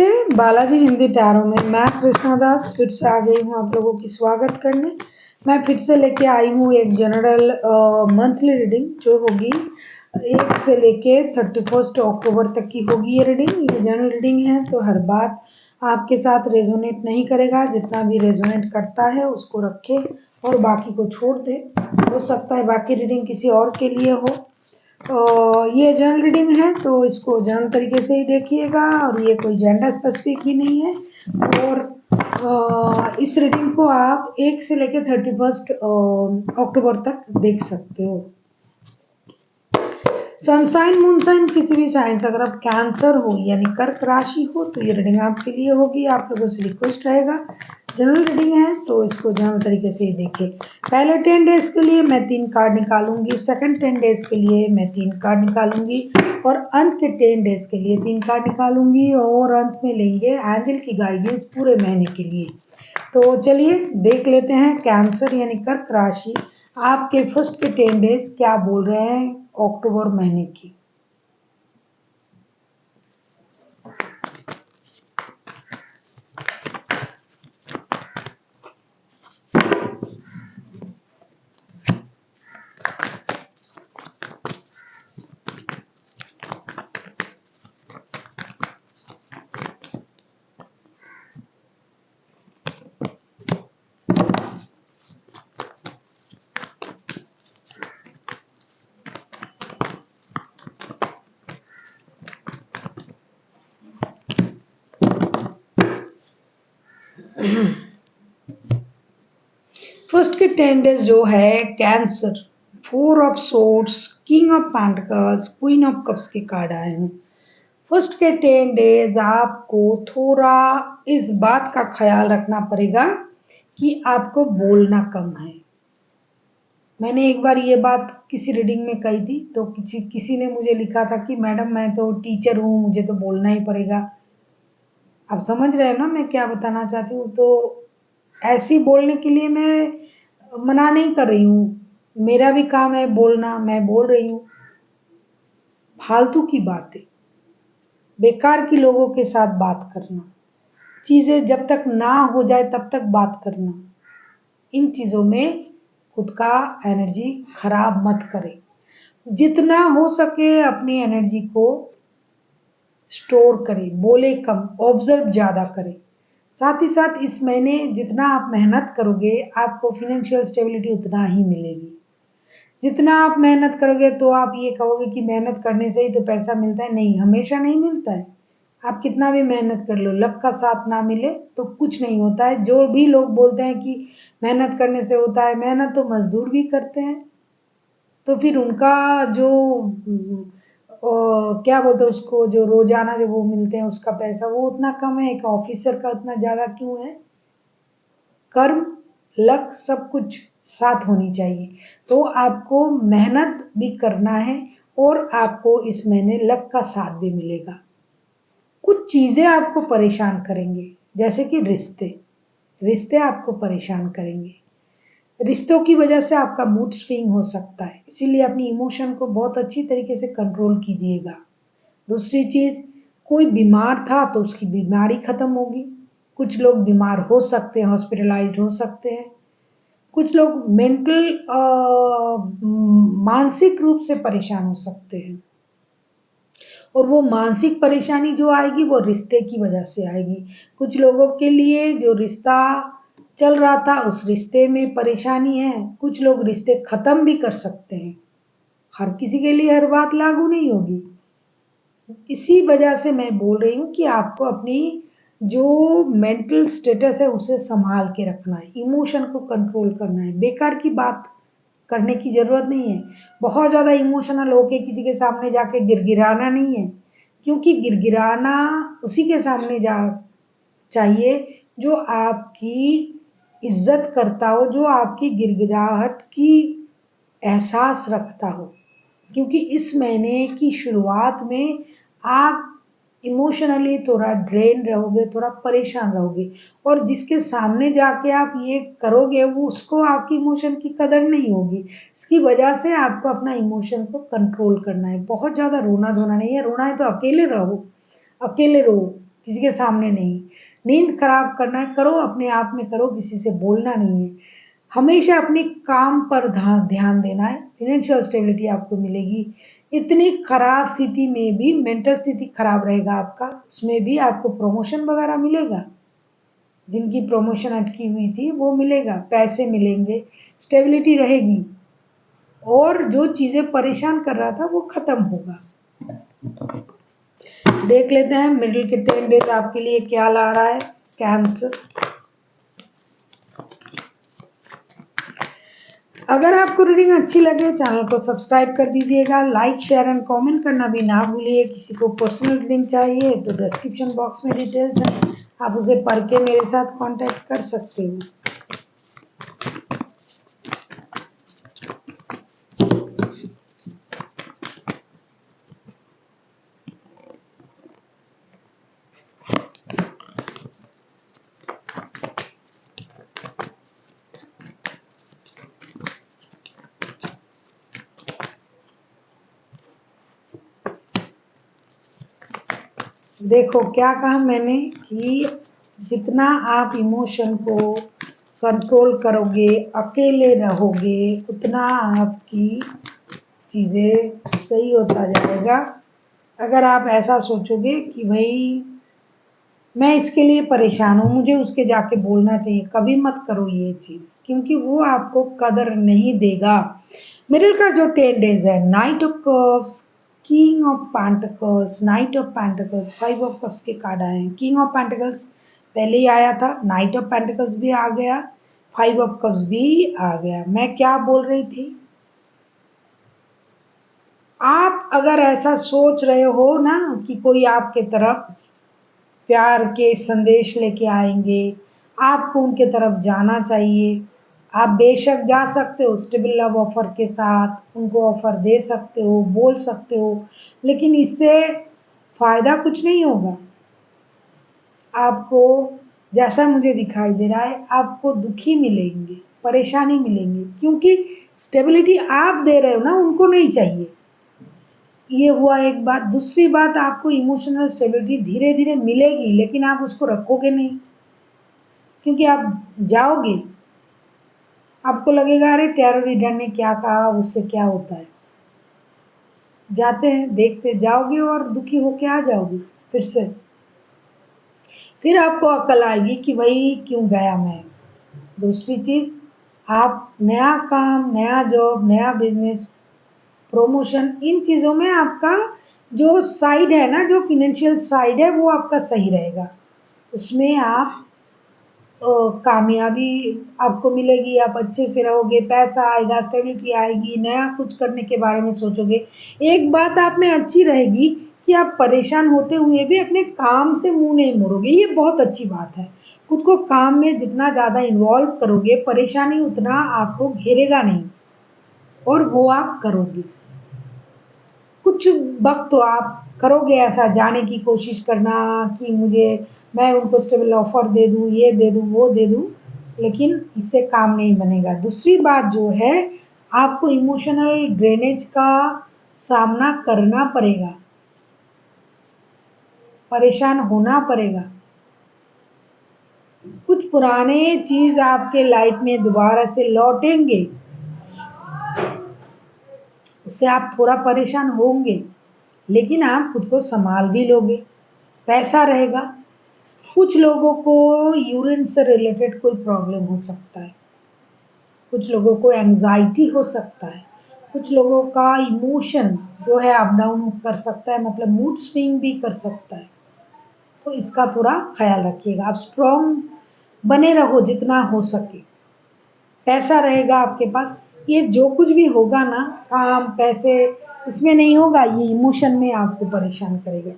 नमस्ते, बालाजी हिंदी टैरो में मैं कृष्णा दास फिर से आ गई हूँ आप लोगों की स्वागत करने। मैं फिर से लेके आई हूँ एक जनरल मंथली रीडिंग जो होगी 1 से लेके 31 अक्टूबर तक की होगी। ये रीडिंग ये जनरल रीडिंग है, तो हर बात आपके साथ रेजोनेट नहीं करेगा। जितना भी रेजोनेट करता है उसको रखे और बाकी को छोड़ दे। हो सकता है बाकी रीडिंग किसी और के लिए हो। ये जनरल रीडिंग है तो इसको जनरल तरीके से ही देखिएगा, और ये कोई जेंडर स्पेसिफिक ही नहीं है। और इस रीडिंग को आप 1 से लेकर 31 अक्टूबर तक देख सकते हो। सनसाइन मूनसाइन किसी भी साइन से अगर आप कैंसर हो यानी कर्क राशि हो तो ये रीडिंग आपके लिए होगी। आप लोगों से रिक्वेस्ट रहेगा, जनरल रीडिंग है तो इसको जनरल तरीके से ही देखें। पहले 10 डेज के लिए मैं 3 कार्ड निकालूंगी, सेकंड 10 डेज के लिए मैं 3 कार्ड निकालूंगी, और अंत के 10 डेज के लिए 3 कार्ड निकालूंगी, और अंत में लेंगे एंजल की गाइडेंस पूरे महीने के लिए। तो चलिए देख लेते हैं कैंसर यानी कर्क राशि आपके फर्स्ट के 10 डेज क्या बोल रहे हैं अक्टूबर महीने की। फर्स्ट के 10 डेज जो है cancer, 4 of swords, king of pentacles, queen of cups के कार्ड आए हैं। फर्स्ट के 10 डेज आपको थोड़ा इस बात का ख्याल रखना पड़ेगा कि आपको बोलना कम है। मैंने एक बार ये बात किसी रीडिंग में कही थी तो किसी ने मुझे लिखा था कि मैडम मैं तो टीचर हूँ, मुझे तो बोलना ही पड़ेगा। आप समझ रहे हो ना मैं क्या बताना चाहती हूँ। तो ऐसी बोलने के लिए मैं मना नहीं कर रही हूँ, मेरा भी काम है बोलना, मैं बोल रही हूँ। फालतू की बातें, बेकार की लोगों के साथ बात करना, चीजें जब तक ना हो जाए तब तक बात करना, इन चीजों में खुद का एनर्जी खराब मत करें। जितना हो सके अपनी एनर्जी को स्टोर करें, बोले कम, ऑब्जर्व ज्यादा करें। साथ ही साथ इस महीने जितना आप मेहनत करोगे आपको फिनेंशियल स्टेबिलिटी उतना ही मिलेगी। जितना आप मेहनत करोगे तो आप ये कहोगे कि मेहनत करने से ही तो पैसा मिलता है, नहीं, हमेशा नहीं मिलता है। आप कितना भी मेहनत कर लो, लक का साथ ना मिले तो कुछ नहीं होता है। जो भी लोग बोलते हैं कि मेहनत करने से होता है, मेहनत तो मजदूर भी करते हैं, तो फिर उनका जो क्या बोलते हैं उसको, जो रोजाना जो वो मिलते हैं उसका पैसा वो उतना कम है, एक ऑफिसर का उतना ज्यादा क्यों है। कर्म, लक सब कुछ साथ होनी चाहिए। तो आपको मेहनत भी करना है और आपको इस महीने लक का साथ भी मिलेगा। कुछ चीजें आपको परेशान करेंगे, जैसे कि रिश्ते, रिश्ते आपको परेशान करेंगे। रिश्तों की वजह से आपका मूड स्विंग हो सकता है, इसीलिए अपनी इमोशन को बहुत अच्छी तरीके से कंट्रोल कीजिएगा। दूसरी चीज, कोई बीमार था तो उसकी बीमारी खत्म होगी। कुछ लोग बीमार हो सकते हैं, हॉस्पिटलाइज्ड हो सकते हैं। कुछ लोग मेंटल मानसिक रूप से परेशान हो सकते हैं, और वो मानसिक परेशानी जो आएगी वो रिश्ते की वजह से आएगी। कुछ लोगों के लिए जो रिश्ता चल रहा था उस रिश्ते में परेशानी है, कुछ लोग रिश्ते खत्म भी कर सकते हैं। हर किसी के लिए हर बात लागू नहीं होगी। इसी वजह से मैं बोल रही हूँ कि आपको अपनी जो मेंटल स्टेटस है उसे संभाल के रखना है, इमोशन को कंट्रोल करना है। बेकार की बात करने की जरूरत नहीं है। बहुत ज्यादा इमोशनल होके किसी के सामने जाके गिड़गिड़ाना नहीं है, क्योंकि गिड़गिड़ाना उसी के सामने जा चाहिए जो आपकी इज्जत करता हो, जो आपकी गिड़गिड़ाहट की एहसास रखता हो। क्योंकि इस महीने की शुरुआत में आप इमोशनली थोड़ा ड्रेन रहोगे, थोड़ा परेशान रहोगे, और जिसके सामने जाके आप ये करोगे वो उसको आपकी इमोशन की कदर नहीं होगी। इसकी वजह से आपको अपना इमोशन को कंट्रोल करना है। बहुत ज़्यादा रोना धोना नहीं है, रोना है तो अकेले रहो, अकेले रो, किसी के सामने नहीं। नींद खराब करना है करो, अपने आप में करो, किसी से बोलना नहीं है। हमेशा अपने काम पर ध्यान देना है, फाइनेंशियल स्टेबिलिटी आपको मिलेगी। इतनी खराब स्थिति में भी मेंटल स्थिति खराब रहेगा आपका, उसमें भी आपको प्रमोशन वगैरह मिलेगा। जिनकी प्रमोशन अटकी हुई थी वो मिलेगा, पैसे मिलेंगे, स्टेबिलिटी रहेगी, और जो चीजें परेशान कर रहा था वो खत्म होगा। देख लेते हैं मिडिल के 10 डेज आपके लिए क्या ला रहा है कैंसर। अगर आपको रीडिंग अच्छी लगे चैनल को सब्सक्राइब कर दीजिएगा, लाइक शेयर एंड कमेंट करना भी ना भूलिए। किसी को पर्सनल रीडिंग चाहिए तो डिस्क्रिप्शन बॉक्स में डिटेल्स है, आप उसे पढ़ के मेरे साथ कांटेक्ट कर सकते हो। देखो क्या कहा मैंने कि जितना आप इमोशन को कंट्रोल करोगे, अकेले रहोगे, उतना आपकी चीज़ें सही होता जाएगा। अगर आप ऐसा सोचोगे कि भाई मैं इसके लिए परेशान हूँ, मुझे उसके जाके बोलना चाहिए, कभी मत करो ये चीज़, क्योंकि वो आपको कदर नहीं देगा। मिडिल का जो 10 डेज है, night of cups, king of pentacles, night of pentacles, 5 of cups के कार्ड आए हैं। किंग ऑफ पेंटिकल्स पहले ही आया था, नाइट ऑफ पेंटिकल्स भी आ गया, 5 ऑफ कप्स भी आ गया। मैं क्या बोल रही थी, आप अगर ऐसा सोच रहे हो ना कि कोई आपके तरफ प्यार के संदेश लेके आएंगे, आपको उनके तरफ जाना चाहिए, आप बेशक जा सकते हो स्टेबल लव ऑफर के साथ, उनको ऑफर दे सकते हो, बोल सकते हो, लेकिन इससे फायदा कुछ नहीं होगा। आपको जैसा मुझे दिखाई दे रहा है, आपको दुखी मिलेंगे, परेशानी मिलेंगी, क्योंकि स्टेबिलिटी आप दे रहे हो ना, उनको नहीं चाहिए। ये हुआ एक बात। दूसरी बात, आपको इमोशनल स्टेबिलिटी धीरे धीरे मिलेगी, लेकिन आप उसको रखोगे नहीं, क्योंकि आप जाओगे, आपको लगेगा अरे टैरो रीडर ने क्या कहा, उससे क्या होता है। जाते हैं, देखते जाओगे और दुखी होके आ जाओगे फिर से। फिर आपको अकल आएगी कि भाई क्यों गया मैं। दूसरी चीज, आप नया काम, नया जॉब, नया बिजनेस, प्रमोशन, इन चीज़ों में आपका जो साइड है ना, जो फिनेंशियल साइड है, वो आपका सही रहेगा। उसमें आप कामयाबी आपको मिलेगी, आप अच्छे से रहोगे, पैसा आएगा, स्टेबिलिटी आएगी, नया कुछ करने के बारे में सोचोगे। एक बात आप में अच्छी रहेगी कि आप परेशान होते हुए भी अपने काम से मुंह नहीं मोड़ोगे, ये बहुत अच्छी बात है। खुद को काम में जितना ज़्यादा इन्वॉल्व करोगे, परेशानी उतना आपको घेरेगा नहीं, और वो आप करोगे। कुछ वक्त तो आप करोगे ऐसा, जाने की कोशिश करना कि मुझे, मैं उनको स्टेबल ऑफर दे दूँ, ये दे दूँ, वो दे दूँ, लेकिन इससे काम नहीं बनेगा। दूसरी बात जो है, आपको इमोशनल ड्रेनेज का सामना करना पड़ेगा, परेशान होना पड़ेगा। कुछ पुराने चीज आपके लाइफ में दोबारा से लौटेंगे, उससे आप थोड़ा परेशान होंगे, लेकिन आप खुद को संभाल भी लोगे, पैसा रहेगा। कुछ लोगों को यूरिन से रिलेटेड कोई प्रॉब्लम हो सकता है, कुछ लोगों को एंजाइटी हो सकता है, कुछ लोगों का इमोशन जो है अप डाउन कर सकता है, मतलब मूड स्विंग भी कर सकता है। तो इसका थोड़ा ख्याल रखिएगा। आप स्ट्रॉन्ग बने रहो जितना हो सके, पैसा रहेगा आपके पास। ये जो कुछ भी होगा ना, काम, पैसे, इसमें नहीं होगा, ये इमोशन में आपको परेशान करेगा।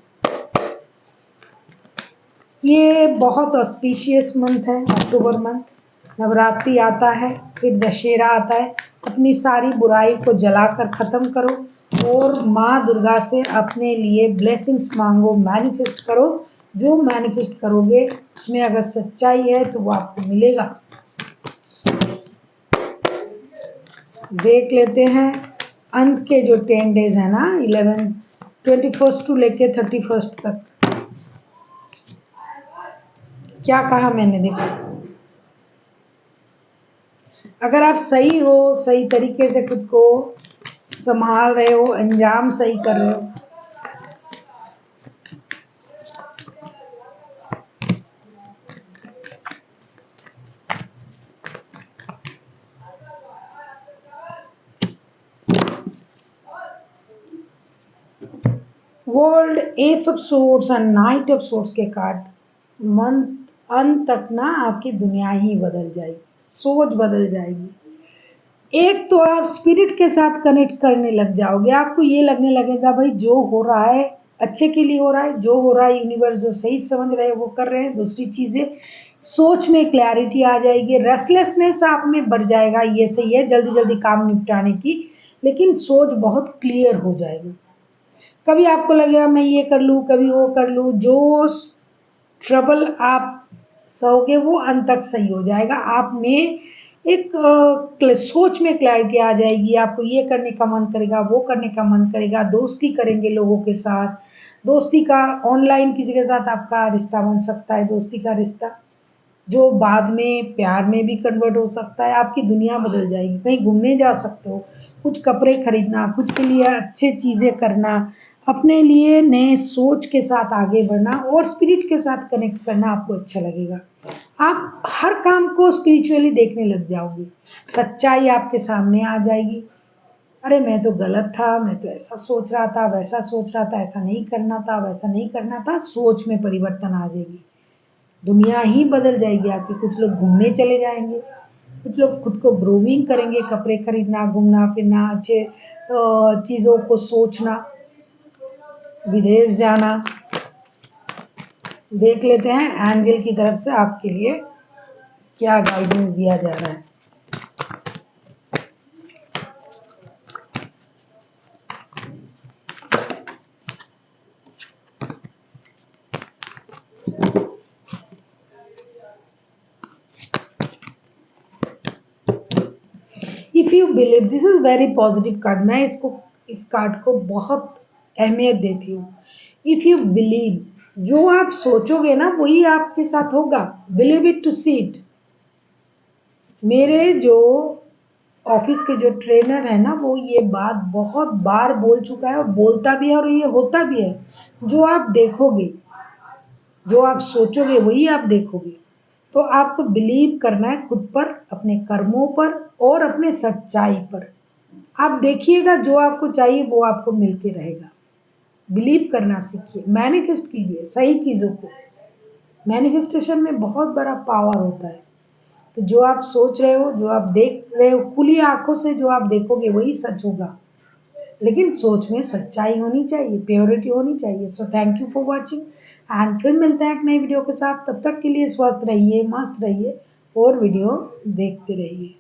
ये बहुत ऑस्पिशियस मंथ है, अक्टूबर मंथ। नवरात्रि आता है, फिर दशहरा आता है। अपनी सारी बुराई को जलाकर ख़त्म करो और माँ दुर्गा से अपने लिए ब्लेसिंग्स मांगो, मैनिफेस्ट करो। जो मैनिफेस्ट करोगे उसमें अगर सच्चाई है तो वो आपको मिलेगा। देख लेते हैं अंत के जो 10 डेज है ना, 21 टू लेके 31 तक। क्या कहा मैंने, देखो। अगर आप सही हो, सही तरीके से खुद को संभाल रहे हो, अंजाम सही कर रहे हो, world S of source and night of source के कार्ड मंथ अंत तक ना आपकी दुनिया ही बदल जाएगी, सोच बदल जाएगी। एक तो आप स्पिरिट के साथ कनेक्ट करने लग जाओगे, आपको ये लगने लगेगा भाई जो हो रहा है अच्छे के लिए हो रहा है, जो हो रहा है यूनिवर्स जो सही समझ रहे हैं वो कर रहे हैं। दूसरी चीजें, सोच में क्लैरिटी आ जाएगी, रेस्टलेसनेस आप में बढ़ जाएगा, ये सही है जल्दी जल्दी काम निपटाने की, लेकिन सोच बहुत क्लियर हो जाएगी। कभी आपको लगेगा मैं ये कर लूँ, कभी वो कर लूँ, जो ट्रबल आप सहोगे वो अंत तक सही हो जाएगा। आप में एक सोच में क्लैरिटी आ जाएगी, आपको ये करने का मन करेगा, वो करने का मन करेगा, दोस्ती करेंगे लोगों के साथ, दोस्ती का ऑनलाइन किसी के साथ आपका रिश्ता बन सकता है, दोस्ती का रिश्ता जो बाद में प्यार में भी कन्वर्ट हो सकता है। आपकी दुनिया बदल जाएगी, कहीं घूमने जा सकते हो, कुछ कपड़े खरीदना, कुछ के लिए अच्छे चीजें करना, अपने लिए नए सोच के साथ आगे बढ़ना और स्पिरिट के साथ कनेक्ट करना आपको अच्छा लगेगा। आप हर काम को स्पिरिचुअली देखने लग जाओगे, सच्चाई आपके सामने आ जाएगी। अरे मैं तो गलत था, मैं तो ऐसा सोच रहा था, वैसा सोच रहा था, ऐसा नहीं करना था, वैसा नहीं करना था, सोच में परिवर्तन आ जाएगी, दुनिया ही बदल जाएगी आपकी। कुछ लोग घूमने चले जाएंगे, कुछ लोग खुद को ग्रोविंग करेंगे, कपड़े खरीदना, घूमना फिरना, अच्छे चीज़ों को सोचना, विदेश जाना। देख लेते हैं एंजल की तरफ से आपके लिए क्या गाइडेंस दिया जा रहा है। If you believe, this is very positive card, मैं इसको इस कार्ड को बहुत अहमियत देती हूँ। इफ यू बिलीव, जो आप सोचोगे ना वही आपके साथ होगा, believe it to see it. मेरे जो ऑफिस के जो ट्रेनर है ना वो ये बात बहुत बार बोल चुका है और बोलता भी है और ये होता भी है। जो आप देखोगे, जो आप सोचोगे वही आप देखोगे। तो आपको बिलीव करना है खुद पर, अपने कर्मों पर और अपने सच्चाई पर। आप देखिएगा जो आपको चाहिए वो आपको मिलके रहेगा। बिलीव करना सीखिए, मैनिफेस्ट कीजिए सही चीजों को। मैनिफेस्टेशन में बहुत बड़ा पावर होता है। तो जो आप सोच रहे हो, जो आप देख रहे हो, खुली आंखों से जो आप देखोगे वही सच होगा, लेकिन सोच में सच्चाई होनी चाहिए, प्योरिटी होनी चाहिए। So thank you for watching and फिर मिलते हैं एक नई वीडियो के साथ। तब तक के लिए स्वस्थ रहिए, मस्त रहिए और वीडियो देखते रहिए।